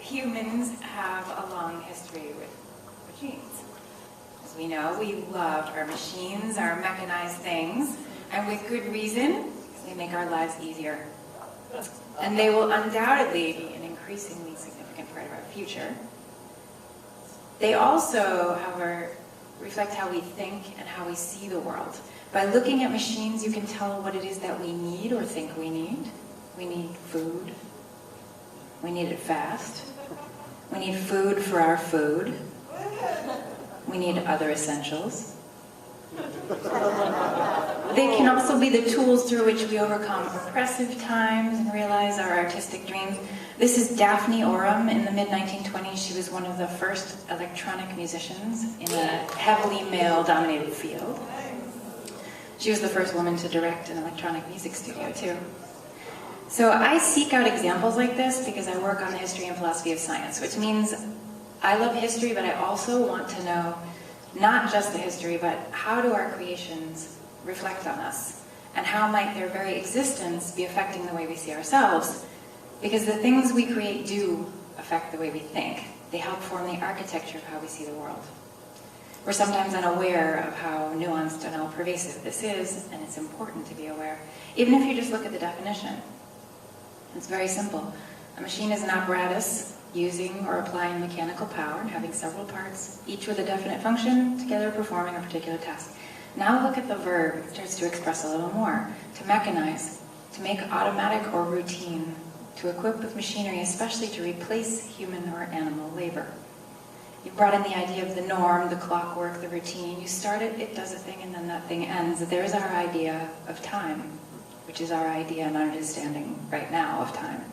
humans have a long history with machines. As we know, we love our machines, our mechanized things, and with good reason, because they make our lives easier. And they will undoubtedly be an increasingly significant part of our future. They also, however, reflect how we think and how we see the world. By looking at machines, you can tell what it is that we need or think we need. We need food. We need it fast. We need food for our food. We need other essentials. They can also be the tools through which we overcome oppressive times and realize our artistic dreams. This is Daphne Oram in the mid-1920s. She was one of the first electronic musicians in a heavily male-dominated field. She was the first woman to direct an electronic music studio, too. So I seek out examples like this because I work on the history and philosophy of science, which means I love history, but I also want to know not just the history, but how do our creations reflect on us? And how might their very existence be affecting the way we see ourselves? Because the things we create do affect the way we think. They help form the architecture of how we see the world. We're sometimes unaware of how nuanced and how pervasive this is, and it's important to be aware. Even if you just look at the definition. It's very simple. A machine is an apparatus using or applying mechanical power, having several parts, each with a definite function, together performing a particular task. Now look at the verb. It starts to express a little more. To mechanize, to make automatic or routine, to equip with machinery, especially to replace human or animal labor. You brought in the idea of the norm, the clockwork, the routine. You start it, it does a thing, and then that thing ends. There's our idea of time, which is our idea and understanding right now of time.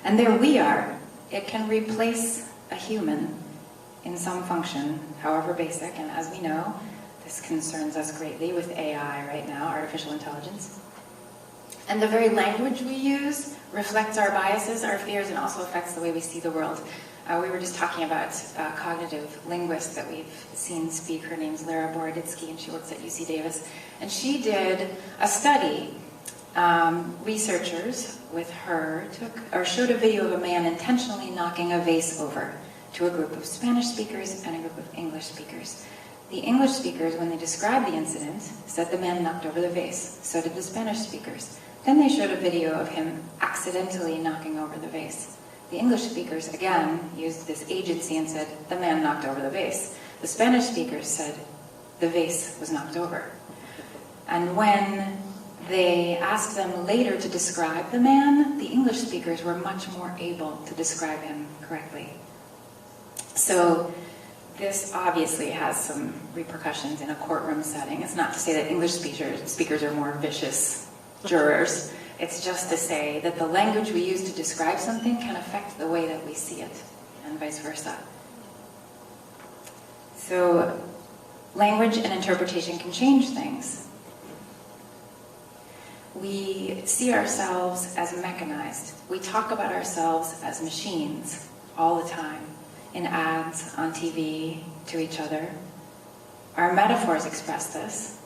And there we are. It can replace a human in some function, however basic, and as we know, this concerns us greatly with AI right now, artificial intelligence. And the very language we use reflects our biases, our fears, and also affects the way we see the world. We were just talking about a cognitive linguist that we've seen speak. Her name's Lara Boroditsky, and she works at UC Davis. And she did a study. Researchers with her showed a video of a man intentionally knocking a vase over to a group of Spanish speakers and a group of English speakers. The English speakers, when they described the incident, said the man knocked over the vase. So did the Spanish speakers. Then they showed a video of him accidentally knocking over the vase. The English speakers, again, used this agency and said, the man knocked over the vase. The Spanish speakers said, the vase was knocked over. And when they asked them later to describe the man, the English speakers were much more able to describe him correctly. So this obviously has some repercussions in a courtroom setting. It's not to say that English speakers are more vicious jurors. It's just to say that the language we use to describe something can affect the way that we see it, and vice versa. So language and interpretation can change things. We see ourselves as mechanized. We talk about ourselves as machines all the time, in ads, on TV, to each other. Our metaphors express this.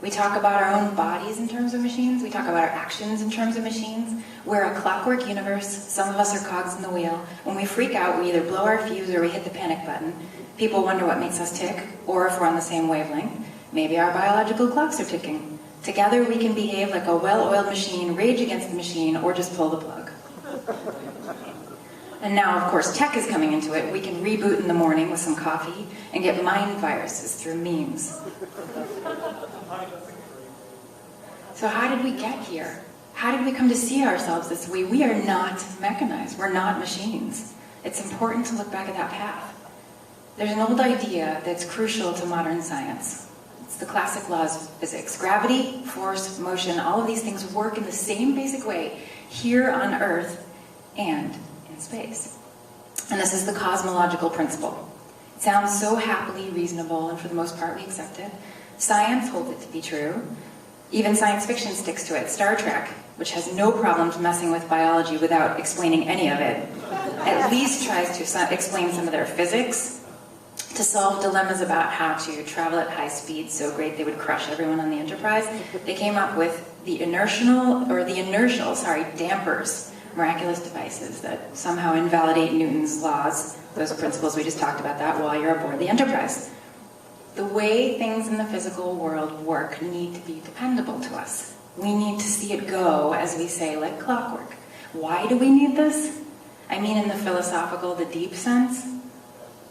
We talk about our own bodies in terms of machines. We talk about our actions in terms of machines. We're a clockwork universe. Some of us are cogs in the wheel. When we freak out, we either blow our fuse or we hit the panic button. People wonder what makes us tick, or if we're on the same wavelength. Maybe our biological clocks are ticking. Together we can behave like a well-oiled machine, rage against the machine, or just pull the plug. And now, of course, tech is coming into it. We can reboot in the morning with some coffee and get mind viruses through memes. So how did we get here? How did we come to see ourselves this way? We are not mechanized. We're not machines. It's important to look back at that path. There's an old idea that's crucial to modern science. It's the classic laws of physics. Gravity, force, motion, all of these things work in the same basic way here on Earth and in space. And this is the cosmological principle. It sounds so happily reasonable, and for the most part we accept it. Science holds it to be true. Even science fiction sticks to it. Star Trek, which has no problems messing with biology without explaining any of it, at least tries to explain some of their physics, to solve dilemmas about how to travel at high speed so great they would crush everyone on the Enterprise. They came up with the inertial dampers, miraculous devices that somehow invalidate Newton's laws, those principles we just talked about that, while you're aboard the Enterprise. The way things in the physical world work need to be dependable to us. We need to see it go, as we say, like clockwork. Why do we need this? I mean in the philosophical, the deep sense.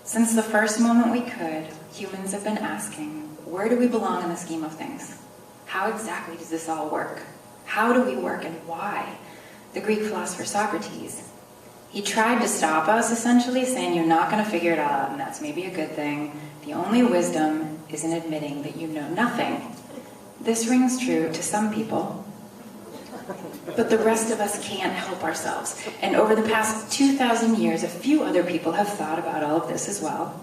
Since the first moment we could, humans have been asking, where do we belong in the scheme of things? How exactly does this all work? How do we work and why? The Greek philosopher Socrates, he tried to stop us, essentially, saying you're not going to figure it out, and that's maybe a good thing. The only wisdom is in admitting that you know nothing. This rings true to some people, but the rest of us can't help ourselves. And over the past 2,000 years, a few other people have thought about all of this as well.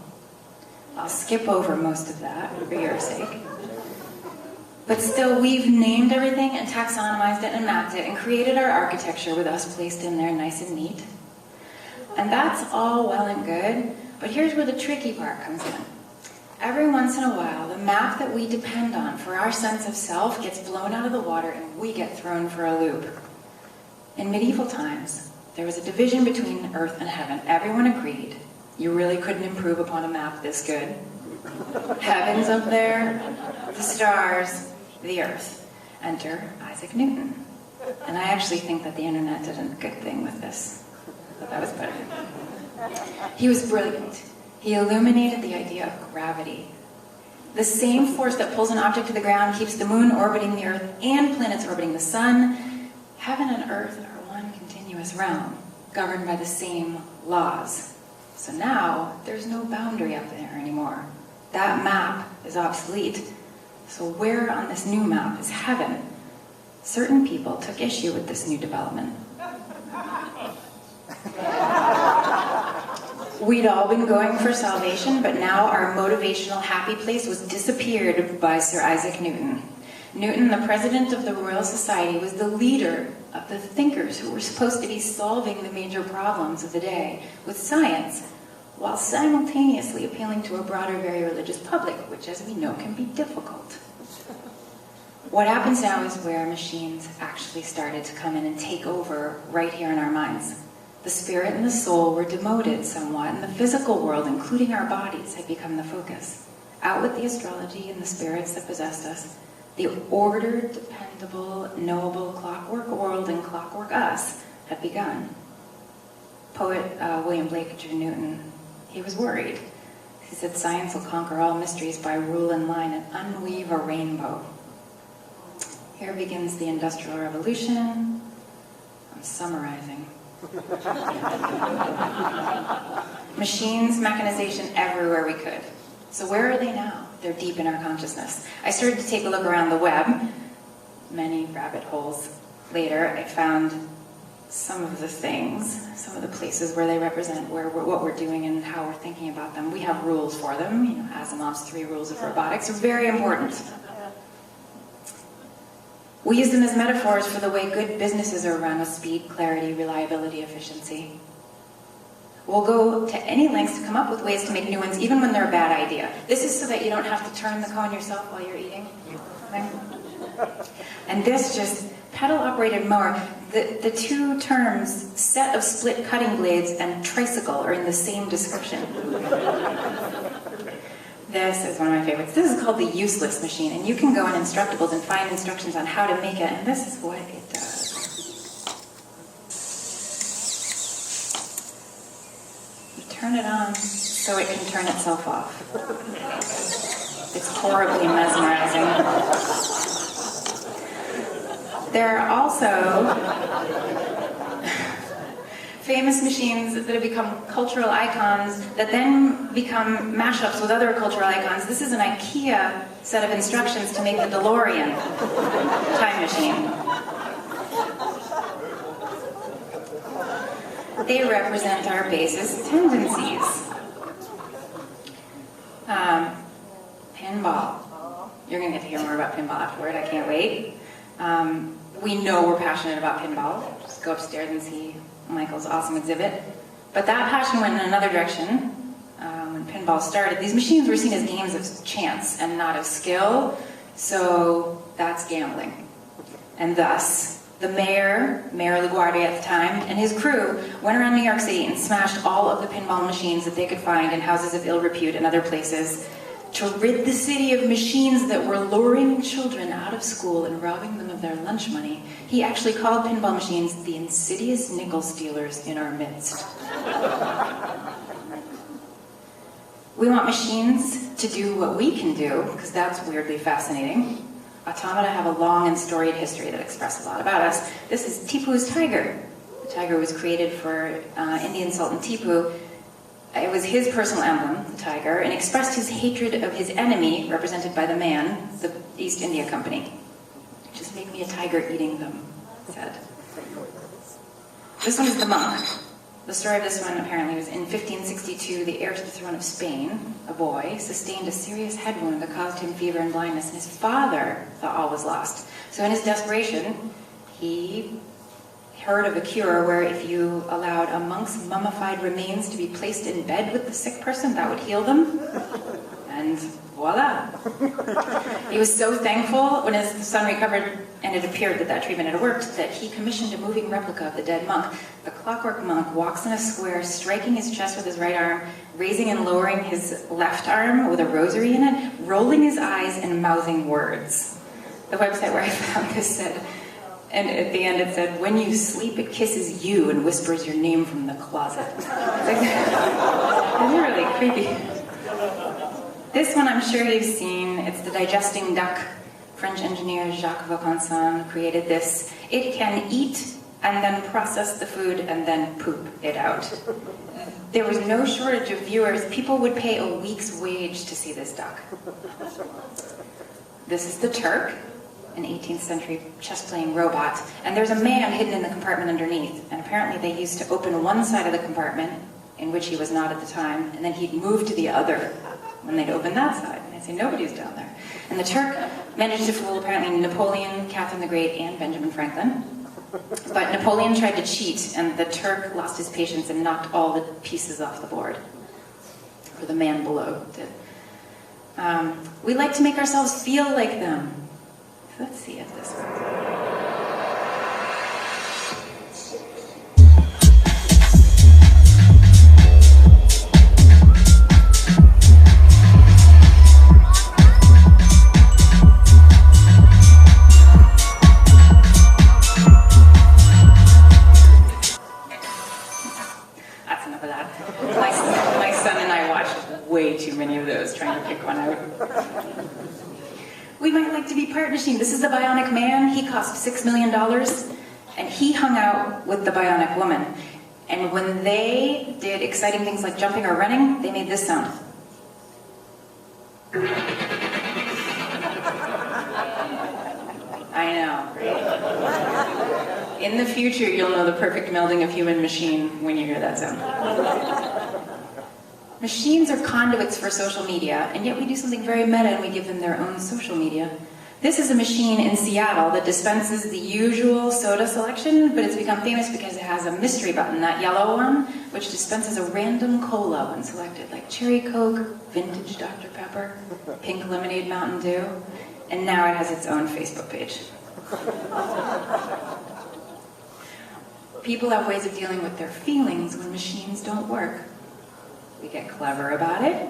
I'll skip over most of that for your sake. But still, we've named everything and taxonomized it and mapped it and created our architecture with us placed in there nice and neat. And that's all well and good, but here's where the tricky part comes in. Every once in a while, the map that we depend on for our sense of self gets blown out of the water and we get thrown for a loop. In medieval times, there was a division between earth and heaven. Everyone agreed. You really couldn't improve upon a map this good. Heaven's up there, the stars, the earth. Enter Isaac Newton. And I actually think that the internet did a good thing with this. But that was better. He was brilliant. He illuminated the idea of gravity. The same force that pulls an object to the ground keeps the moon orbiting the earth and planets orbiting the sun. Heaven and earth are one continuous realm, governed by the same laws. So now, there's no boundary up there anymore. That map is obsolete. So where on this new map is heaven? Certain people took issue with this new development. We'd all been going for salvation, but now our motivational happy place was disappeared by Sir Isaac Newton. Newton, the president of the Royal Society, was the leader of the thinkers who were supposed to be solving the major problems of the day with science, while simultaneously appealing to a broader, very religious public, which, as we know, can be difficult. What happens now is where machines actually started to come in and take over right here in our minds. The spirit and the soul were demoted somewhat, and the physical world, including our bodies, had become the focus. Out with the astrology and the spirits that possessed us, the ordered, dependable, knowable clockwork world and clockwork us had begun. Poet William Blake drew Newton. He was worried. He said, science will conquer all mysteries by rule and line and unweave a rainbow. Here begins the Industrial Revolution. I'm summarizing. Machines, mechanization everywhere we could. So where are they now? They're deep in our consciousness. I started to take a look around the web. Many rabbit holes later, I found some of the things, some of the places where they represent what we're doing and how we're thinking about them. We have rules for them. You know, Asimov's 3 rules of robotics are very important. We use them as metaphors for the way good businesses are run with speed, clarity, reliability, efficiency. We'll go to any lengths to come up with ways to make new ones, even when they're a bad idea. This is so that you don't have to turn the cone yourself while you're eating. And this just pedal-operated mower. The 2 terms, set of split cutting blades and tricycle, are in the same description. This is one of my favorites. This is called the useless machine, and you can go on Instructables and find instructions on how to make it, and this is what it does. You turn it on so it can turn itself off. It's horribly mesmerizing. There are also famous machines that have become cultural icons that then become mashups with other cultural icons. This is an IKEA set of instructions to make the DeLorean time machine. They represent our basest tendencies. Pinball. You're going to get to hear more about pinball afterward. I can't wait. We know we're passionate about pinball. Just go upstairs and see Michael's awesome exhibit. But that passion went in another direction. When pinball started, these machines were seen as games of chance and not of skill, so that's gambling. And thus, The Mayor LaGuardia at the time, and his crew went around New York City and smashed all of the pinball machines that they could find in houses of ill repute and other places to rid the city of machines that were luring children out of school and robbing them of their lunch money. He actually called pinball machines the insidious nickel stealers in our midst. We want machines to do what we can do, because that's weirdly fascinating. Automata have a long and storied history that express a lot about us. This is Tipu's tiger. The tiger was created for Indian Sultan Tipu. It was his personal emblem, the tiger, and expressed his hatred of his enemy, represented by the man, the East India Company. Just make me a tiger eating them, it said. This one is the monk. The story of this one apparently was in 1562, the heir to the throne of Spain, a boy, sustained a serious head wound that caused him fever and blindness, and his father thought all was lost. So in his desperation, he heard of a cure where if you allowed a monk's mummified remains to be placed in bed with the sick person, that would heal them. And voila. He was so thankful when his son recovered and it appeared that that treatment had worked that he commissioned a moving replica of the dead monk. The clockwork monk walks in a square, striking his chest with his right arm, raising and lowering his left arm with a rosary in it, rolling his eyes and mouthing words. The website where I found this said, and at the end it said, "When you sleep, it kisses you and whispers your name from the closet." It's really creepy. This one I'm sure you've seen. It's the digesting duck. French engineer Jacques Vaucanson created this. It can eat and then process the food and then poop it out. There was no shortage of viewers. People would pay a week's wage to see this duck. This is the Turk, an 18th century chess-playing robot. And there's a man hidden in the compartment underneath. And apparently they used to open one side of the compartment, in which he was not at the time, and then he'd move to the other when they'd open that side. And I'd say, nobody's down there. And the Turk managed to fool apparently Napoleon, Catherine the Great, and Benjamin Franklin. But Napoleon tried to cheat, and the Turk lost his patience and knocked all the pieces off the board. Or the man below did. We like to make ourselves feel like them. Let's see if this works. That's enough of that. My son and I watched way too many of those trying to pick one out. We might like to be part machine. This is the Bionic Man. He cost $6 million, and he hung out with the Bionic Woman. And when they did exciting things like jumping or running, they made this sound. I know, right? In the future, you'll know the perfect melding of human machine when you hear that sound. Machines are conduits for social media, and yet we do something very meta and we give them their own social media. This is a machine in Seattle that dispenses the usual soda selection, but it's become famous because it has a mystery button, that yellow one, which dispenses a random cola when selected, like Cherry Coke, Vintage Dr. Pepper, Pink Lemonade Mountain Dew, and now it has its own Facebook page. People have ways of dealing with their feelings when machines don't work. We get clever about it.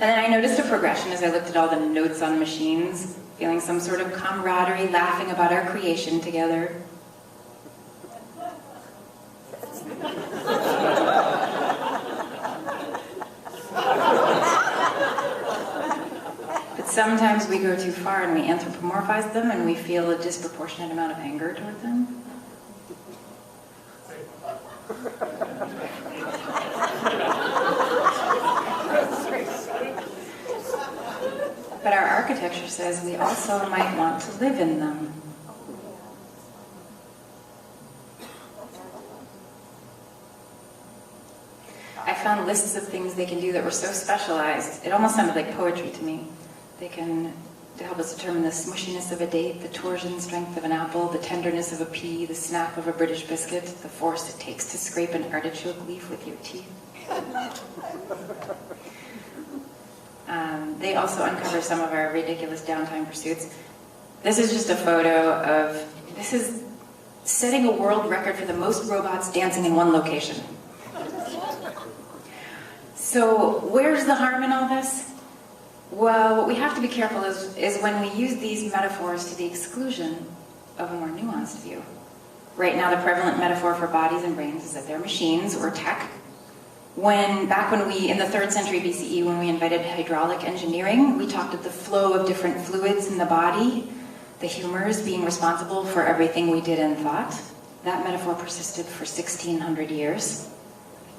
And then I noticed a progression as I looked at all the notes on machines, feeling some sort of camaraderie, laughing about our creation together. But sometimes we go too far and we anthropomorphize them and we feel a disproportionate amount of anger toward them. But our architecture says we also might want to live in them. I found lists of things they can do that were so specialized, it almost sounded like poetry to me. They can help us determine the smushiness of a date, the torsion strength of an apple, the tenderness of a pea, the snap of a British biscuit, the force it takes to scrape an artichoke leaf with your teeth. They also uncover some of our ridiculous downtime pursuits. This is just a photo of, this is setting a world record for the most robots dancing in one location. So where's the harm in all this? Well, what we have to be careful is when we use these metaphors to the exclusion of a more nuanced view. Right now, the prevalent metaphor for bodies and brains is that they're machines or tech. Back when we, in the 3rd century BCE, when we invented hydraulic engineering, we talked of the flow of different fluids in the body, the humors being responsible for everything we did and thought. That metaphor persisted for 1,600 years.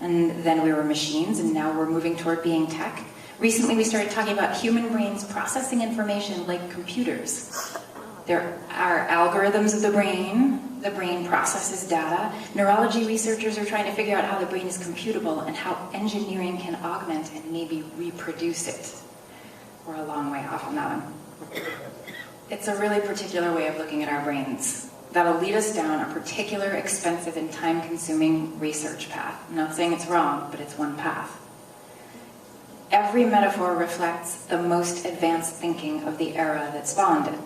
And then we were machines, and now we're moving toward being tech. Recently, we started talking about human brains processing information like computers. There are algorithms of the brain processes data. Neurology researchers are trying to figure out how the brain is computable and how engineering can augment and maybe reproduce it. We're a long way off on that one. It's a really particular way of looking at our brains that'll lead us down a particular expensive and time-consuming research path. I'm not saying it's wrong, but it's one path. Every metaphor reflects the most advanced thinking of the era that spawned it.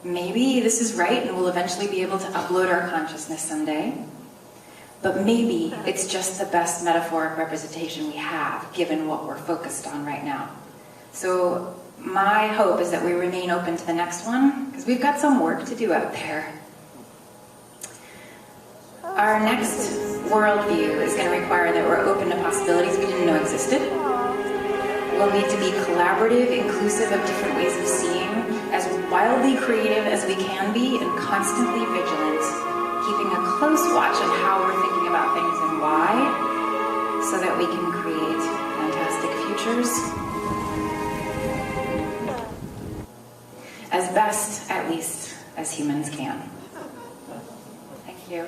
Maybe this is right and we'll eventually be able to upload our consciousness someday. But maybe it's just the best metaphoric representation we have, given what we're focused on right now. So my hope is that we remain open to the next one, because we've got some work to do out there. Our next worldview is going to require that we're open to possibilities we didn't know existed. We'll need to be collaborative, inclusive of different ways of seeing, as wildly creative as we can be, and constantly vigilant, keeping a close watch on how we're thinking about things and why, so that we can create fantastic futures as best, at least, as humans can. Thank you.